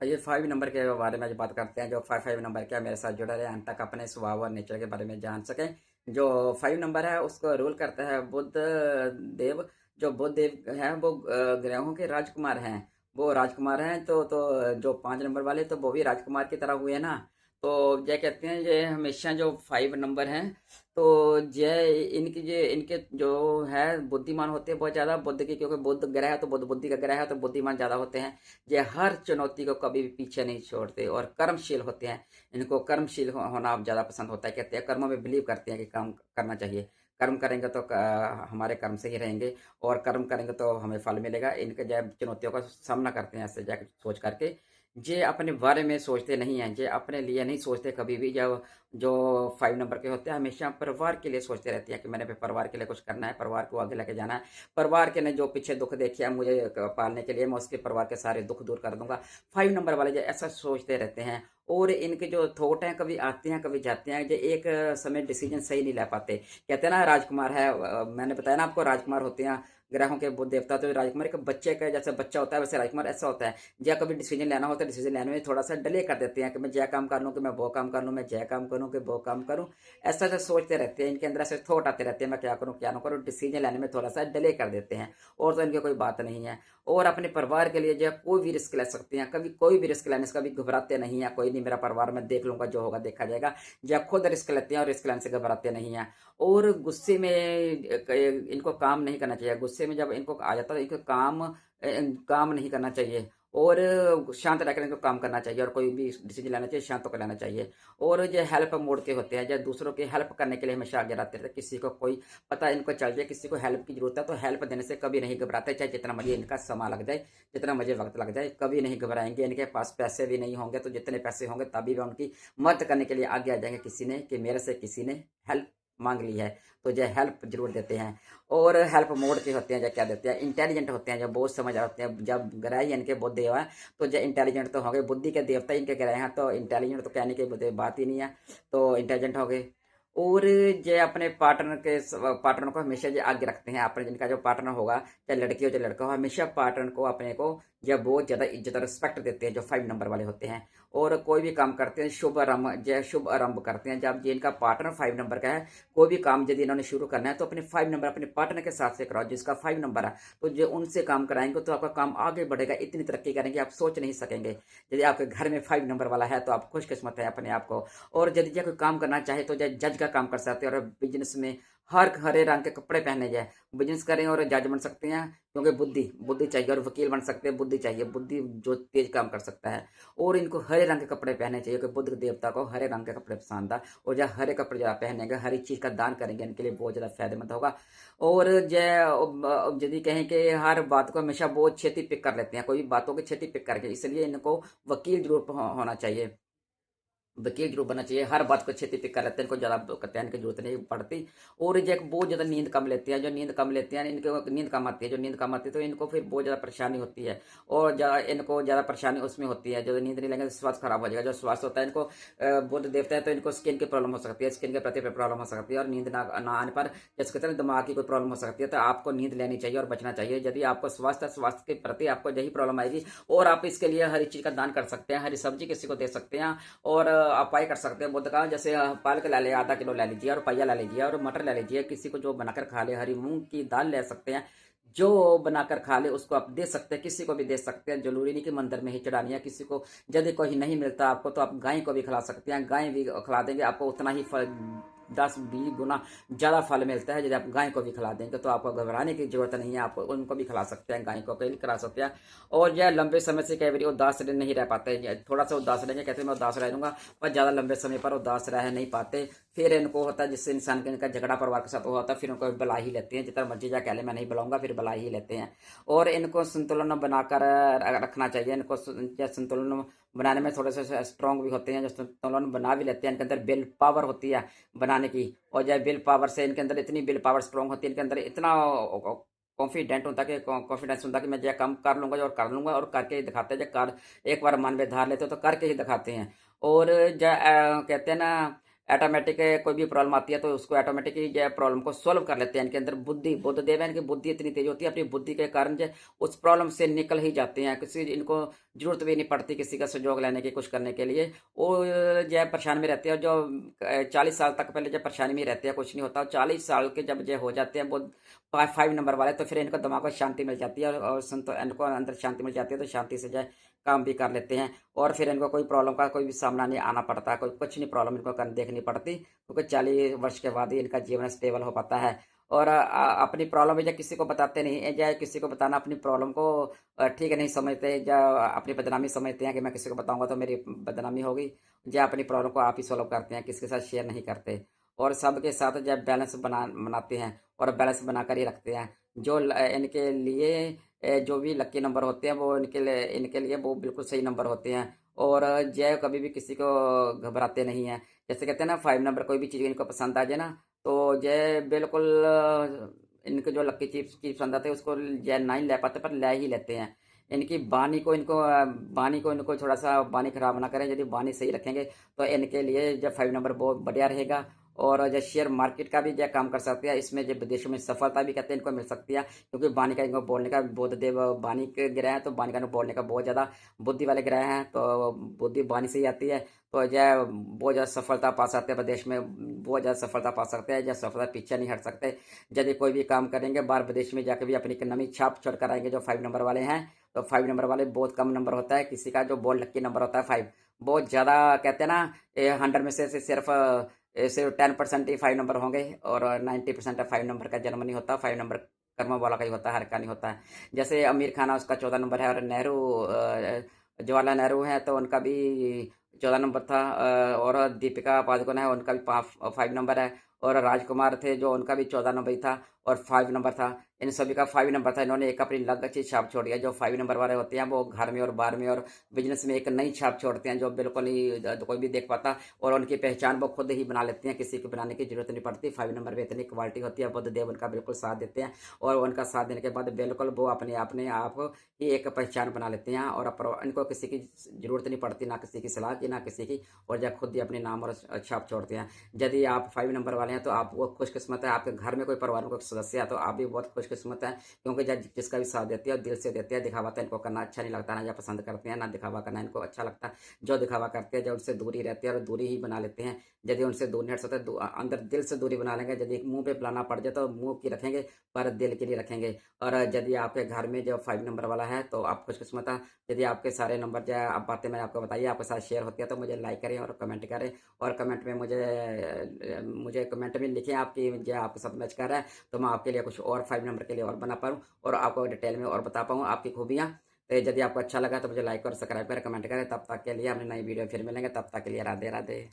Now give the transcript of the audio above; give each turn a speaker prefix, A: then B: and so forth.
A: ये 5 नंबर के बारे में जो बात करते हैं, जो 5 नंबर क्या मेरे साथ जुड़ा रहे अंत तक अपने स्वभाव और नेचर के बारे में जान सकें। जो 5 नंबर है उसको रूल करता है बुध देव। जो बुध देव हैं वो ग्रहों के राजकुमार हैं। वो राजकुमार हैं तो जो 5 नंबर वाले तो वो भी राजकुमार की तरह हुए ना। तो ये कहते हैं ये हमेशा जो 5 नंबर हैं तो ये इनके जो है बुद्धिमान होते हैं बहुत ज्यादा बुद्ध की, क्योंकि बुद्ध ग्रह है तो बुद्ध बुद्धि का ग्रह है तो बुद्धिमान ज्यादा होते हैं। ये हर चुनौती को कभी भी पीछे नहीं छोड़ते और कर्मशील होते हैं। इनको कर्मशील होना ज्यादा पसंद होता है। कहते हैं कर्मों में बिलीव करते हैं कि काम करना चाहिए। कर्म करेंगे तो हमारे कर्म से ही रहेंगे और कर्म करेंगे तो हमें फल मिलेगा। इनके जब चुनौतियों का सामना करते हैं ऐसे जाकर सोच करके। जे अपने बारे में सोचते नहीं हैं, जे अपने लिए नहीं सोचते कभी भी। जब जो 5 नंबर के होते हैं हमेशा परिवार के लिए सोचते रहते हैं कि मैंने भी परिवार के लिए कुछ करना है, परिवार को आगे लेके जाना है। परिवार के ने जो पीछे दुख देखे हैं मुझे पालने के लिए, मैं उसके परिवार के सारे दुख दूर कर दूंगा। 5 नंबर वाले जो ऐसा सोचते रहते हैं। और इनके जो थॉट हैं कभी आते हैं कभी जाते हैं। जो एक समय डिसीजन सही नहीं ले पाते। कहते हैं ना राजकुमार है, मैंने बताया ना आपको राजकुमार होते हैं ग्रहों के बुद्ध देवता। तो राजकुमार एक बच्चे का जैसे बच्चा होता है वैसे राजकुमार ऐसा होता है। जया कभी डिसीजन लेना होता है, डिसीजन लेने में थोड़ा सा डिले कर देते हैं कि मैं जय काम कर लूँ कि मैं वो काम कर लूँ, मैं जय काम करूँ कि वो काम करूँ। ऐसा ऐसा सोचते रहते हैं। इनके अंदर ऐसे थॉट आते रहते हैं मैं क्या करूँ क्या ना करूँ। डिसीजन लेने में थोड़ा सा डिले कर देते हैं। और तो इनकी कोई बात नहीं है। और अपने परिवार के लिए जो है कोई भी रिस्क ले सकते हैं, कभी कोई भी रिस्क लेने से कभी घबराते नहीं है। कोई नहीं मेरा परिवार में देख लूंगा, जो होगा देखा जाएगा। जो खुद रिस्क लेते हैं और रिस्क लेने से घबराते नहीं है। और गुस्से में इनको काम नहीं करना चाहिए। गुस्से में जब इनको आ जाता है इनको काम नहीं करना चाहिए। और शांत रहकर इनको काम करना चाहिए और कोई भी डिसीजन लेना चाहिए शांत होकर लेना चाहिए। और जो हेल्प मोड के होते हैं, जो दूसरों की हेल्प करने के लिए हमेशा आगे रहते हैं। किसी को कोई पता इनको चल जाए किसी को हेल्प की जरूरत है तो हेल्प देने से कभी नहीं घबराते, चाहे जितना मर्जी इनका समय लग जाए, जितना मर्जी वक्त लग जाए, कभी नहीं घबराएंगे। इनके पास पैसे भी नहीं होंगे तो जितने पैसे होंगे तभी भी उनकी मदद करने के लिए आगे आ जाएंगे किसी ने कि मेरे से किसी ने हेल्प मांग ली है तो जो हेल्प जरूर देते हैं। और हेल्प मोड के होते हैं जो क्या देते हैं इंटेलिजेंट होते हैं, जो बहुत समझ होते हैं। जब ग्रह ही इनके बुद्ध देव हैं तो जो इंटेलिजेंट तो हो गए, बुद्धि के देवता इनके ग्रह हैं तो इंटेलिजेंट तो कहने की बात ही नहीं है। तो इंटेलिजेंट हो गए। और जो अपने पार्टनर को हमेशा जो आगे रखते हैं। अपने जिनका जो पार्टनर होगा चाहे लड़की हो चाहे लड़का हो, हमेशा पार्टनर को अपने को जब बहुत ज्यादा इज्जत और रिस्पेक्ट देते हैं जो 5 नंबर वाले होते हैं। और कोई भी काम करते हैं शुभ आरंभ करते हैं जब जिनका पार्टनर 5 नंबर का है। कोई भी काम यदि इन्होंने शुरू करना है तो अपने 5 नंबर अपने पार्टनर के साथ से कराओ जिसका 5 नंबर है। तो जो उनसे काम कराएंगे तो आपका काम आगे बढ़ेगा, इतनी तरक्की करेंगे आप सोच नहीं सकेंगे। यदि आपके घर में 5 नंबर वाला है तो आप खुशकिस्मत है अपने आप को। और यदि कोई काम करना चाहे तो जज का काम कर सकते हैं। और बिजनेस में हर हरे रंग के कपड़े पहने जाए, बिजनेस करें और जज बन सकते हैं। क्योंकि बुद्धि बुद्धि चाहिए और वकील बन सकते हैं, बुद्धि चाहिए, बुद्धि जो तेज काम कर सकता है। और इनको हरे रंग के कपड़े पहने चाहिए कि बुद्ध देवता को हरे रंग के कपड़े पसंद है। और जब हरे कपड़े जब पहनेंगे हरी चीज का दान करेंगे इनके लिए बहुत ज्यादा फायदेमंद होगा। और यदि कहें कि हर बात को हमेशा बहुत छेती पिक कर लेते हैं, कोई भी बातों की छेती पिक करके, इसलिए इनको वकील जरूर होना चाहिए, वकील जरूर बनना चाहिए। हर बात को छेती पिक कर लेते हैं, इनको ज्यादा कहने की जरूरत नहीं पड़ती। और ये बहुत ज्यादा नींद कम लेते हैं। जो नींद कम लेते हैं इनको नींद कम आती है, जो नींद कम आती है तो इनको फिर बहुत ज्यादा परेशानी होती है। और इनको ज्यादा परेशानी उसमें होती है जो नींद नहीं लेंगे तो स्वास्थ्य खराब हो जाएगा। जो स्वास्थ्य होता है इनको बुध देवता है तो इनको स्किन की प्रॉब्लम हो सकती है, स्किन के प्रति प्रॉब्लम हो सकती है। और नींद ना आने पर जैसे कहते हैं दिमाग की कोई प्रॉब्लम हो सकती है। तो आपको नींद लेनी चाहिए और बचना चाहिए। यदि आपको स्वास्थ्य के प्रति आपको यही प्रॉब्लम आएगी। और आप इसके लिए हरी चीज का दान कर सकते हैं, हरी सब्जी किसी को दे सकते हैं। और अपाय कर सकते हैं बुध का, जैसे पालक ले ले आधा किलो ले लीजिए और पहिया ले लीजिए और मटर ले लीजिए, किसी को जो बनाकर खा ले। हरी मूंग की दाल ले सकते हैं, जो बनाकर खा ले उसको आप दे सकते हैं, किसी को भी दे सकते हैं। जरूरी नहीं कि मंदिर में ही चढ़ानी है किसी को। यदि कोई नहीं मिलता आपको तो आप गाय को भी खिला सकते हैं, गाय भी खिला देंगे आपको उतना ही फल 10-20 गुना ज्यादा फल मिलता है। यदि आप गाय को भी खिला देंगे तो आपको घबराने की जरूरत नहीं है, आपको उनको भी खिला सकते हैं, गाय को भी खिला सकते हैं। और यह लंबे समय से कई बार उदास नहीं रह पाते हैं। थोड़ा सा उदास रहेंगे, कहते हैं मैं उदास रह लूंगा, पर ज्यादा लंबे समय पर उदास रह नहीं पाते। फिर इनको होता है जिससे इंसान के इनका झगड़ा परिवार के साथ हुआ होता है, फिर उनको बुला ही लेते हैं। जितना मर्जी जा कह ले मैं नहीं बुलाऊंगा, फिर बुला ही लेते हैं। और इनको संतुलन बनाकर रखना चाहिए। इनको संतुलन बनाने में थोड़े से स्ट्रांग भी होते हैं, जो संतुलन बना भी लेते हैं। इनके अंदर विल पावर होती है बनाने की। और जब विल पावर से इनके अंदर इतनी विल पावर स्ट्रांग होती है, इनके अंदर इतना कॉन्फिडेंट होता है कि कॉन्फिडेंस होता है कि मैं जो काम कर लूंगा और कर लूंगा। और करके ही दिखाते हैं। जब कर एक बार मन में धार लेते हो तो करके ही दिखाते हैं। और कहते हैं ना ऑटोमेटिक कोई भी प्रॉब्लम आती है तो उसको ऑटोमेटिकली जो है प्रॉब्लम को सॉल्व कर लेते हैं। इनके अंदर बुद्धि, बुद्धदेव है, इनकी बुद्धि इतनी तेज होती है, अपनी बुद्धि के कारण जो है उस प्रॉब्लम से निकल ही जाते हैं। किसी इनको जरूरत भी नहीं पड़ती किसी का सहयोग लेने की, कुछ करने के लिए। वो जो है परेशान में रहते हैं, जो 40 साल तक पहले जब परेशानी में रहते हैं कुछ नहीं होता, 40 साल के जब जो हो जाते हैं वो 5 नंबर वाले, तो फिर इनको दिमाग को शांति मिल जाती है और इनको अंदर शांति मिल जाती है, तो शांति से जो है काम भी कर लेते हैं। और फिर इनको कोई प्रॉब्लम का कोई भी सामना नहीं आना पड़ता, कोई कुछ नहीं प्रॉब्लम इनको देखनी पड़ती, क्योंकि 40 वर्ष के बाद ही इनका जीवन स्टेबल हो पाता है। और अपनी प्रॉब्लम या किसी को बताते नहीं है, या किसी को बताना अपनी प्रॉब्लम को ठीक है नहीं समझते, या अपनी बदनामी समझते हैं कि मैं किसी को बताऊंगा तो मेरी बदनामी होगी, या अपनी प्रॉब्लम को आप ही सॉल्व करते हैं, किसी के साथ शेयर नहीं करते। और सबके साथ जब बैलेंस बनाते हैं और बैलेंस बनाकर ही रखते हैं। जो इनके लिए जो भी लकी नंबर होते हैं वो इनके लिए वो बिल्कुल सही नंबर होते हैं। और जय कभी भी किसी को घबराते नहीं हैं। जैसे कहते हैं ना 5 नंबर, कोई भी चीज़ इनको पसंद आ जाए ना तो जय बिल्कुल इनके जो लकी चिप्स की पसंद आते हैं उसको जय नहीं ले पाते, पर ले ही लेते हैं। इनकी बानी को इनको थोड़ा सा बानी खराब ना करें। यदि बानी सही रखेंगे तो इनके लिए जब 5 नंबर बहुत बढ़िया रहेगा। और जो शेयर मार्केट का भी जो काम कर सकते हैं, इसमें जो विदेशों में सफलता भी कहते हैं इनको मिल सकती है, क्योंकि बानी का इनको बोलने का, बुधदेव बानी के ग्रह हैं तो बानी का इनको बोलने का बहुत ज़्यादा बुद्धि वाले ग्रह हैं, तो बुद्धि बानी से ही आती है। तो जो बहुत ज़्यादा सफलता पा सकते हैं, विदेश में बहुत ज़्यादा सफलता पा सकते हैं, जो सफलता पीछे नहीं हट सकते। यदि कोई भी काम करेंगे बाहर विदेश में जाकर भी अपनी एक नई छाप छोड़ कर आएंगे। जो 5 नंबर वाले हैं, तो 5 नंबर वाले बहुत कम नंबर होता है किसी का जो बहुत लक्की नंबर होता है 5। बहुत ज़्यादा कहते हैं ना 100 में से सिर्फ 10% ही 5 नंबर होंगे, और 90% 5 नंबर का जन्म नहीं होता। 5 नंबर कर्म वाला का ही होता है, हर का नहीं होता है। जैसे आमिर खान है, उसका 14 नंबर है, और जवाहरलाल नेहरू है तो उनका भी 14 नंबर था। और दीपिका पादुकोण है, उनका भी 5 नंबर है। और राजकुमार थे जो उनका भी 14 नंबर ही था और 5 नंबर था। इन सभी का 5 नंबर था। इन्होंने एक अपनी अलग अच्छी छाप छोड़ी है। जो 5 नंबर वाले होते हैं वो घर में और बाहर में और बिजनेस में एक नई छाप छोड़ते हैं, जो बिल्कुल ही कोई भी देख पाता। और उनकी पहचान वो खुद ही बना लेते हैं, किसी को बनाने की जरूरत नहीं पड़ती। 5 नंबर में इतनी क्वालिटी होती है, बुद्धदेव उनका बिल्कुल साथ देते हैं। और उनका साथ देने के बाद बिल्कुल वो अपने आप ही एक पहचान बना लेते हैं। और इनको किसी की जरूरत नहीं पड़ती, ना किसी की सलाह की, ना किसी की। और जब खुद ही अपने नाम और छाप छोड़ते हैं। यदि आप 5 नंबर वाले हैं तो आप वो खुशकिस्मत है। आपके घर में कोई परिवार में कोई सदस्य है तो आप भी बहुत खुशकिस्मत है, क्योंकि जब जिसका भी साथ देते हैं और दिल से देते हैं। दिखावा तो इनको करना अच्छा नहीं लगता, ना या पसंद करते हैं, ना दिखावा करना इनको अच्छा लगता है। जो दिखावा करते हैं, जो उनसे दूरी रहते हैं और दूरी ही बना लेते हैं। यदि उनसे दूर नहीं हट सकते, अंदर दिल से दूरी बना लेंगे। यदि मुंह पे बुलाना पड़ जाए तो मुंह की रखेंगे, पर दिल के लिए रखेंगे। और यदि आपके घर में जो 5 नंबर वाला है तो आप खुशकिस्मत है। यदि आपके सारे नंबर जो है आप बातें मैंने आपको बताइए आपके साथ शेयर होती है तो मुझे लाइक करें और कमेंट करें। और कमेंट में मुझे कमेंट में लिखें आपकी जो आपके साथ मैच कर रहा है, तो मैं आपके लिए कुछ और 5 नंबर के लिए और बना पाऊँ और आपको डिटेल में और बता पाऊँ आपकी खूबियाँ। तो यदि आपको अच्छा लगा तो मुझे लाइक और सब्सक्राइब करें, कमेंट करें। तब तक के लिए हमने नई वीडियो फिर मिलेंगे, तब तक के लिए राधे राधे।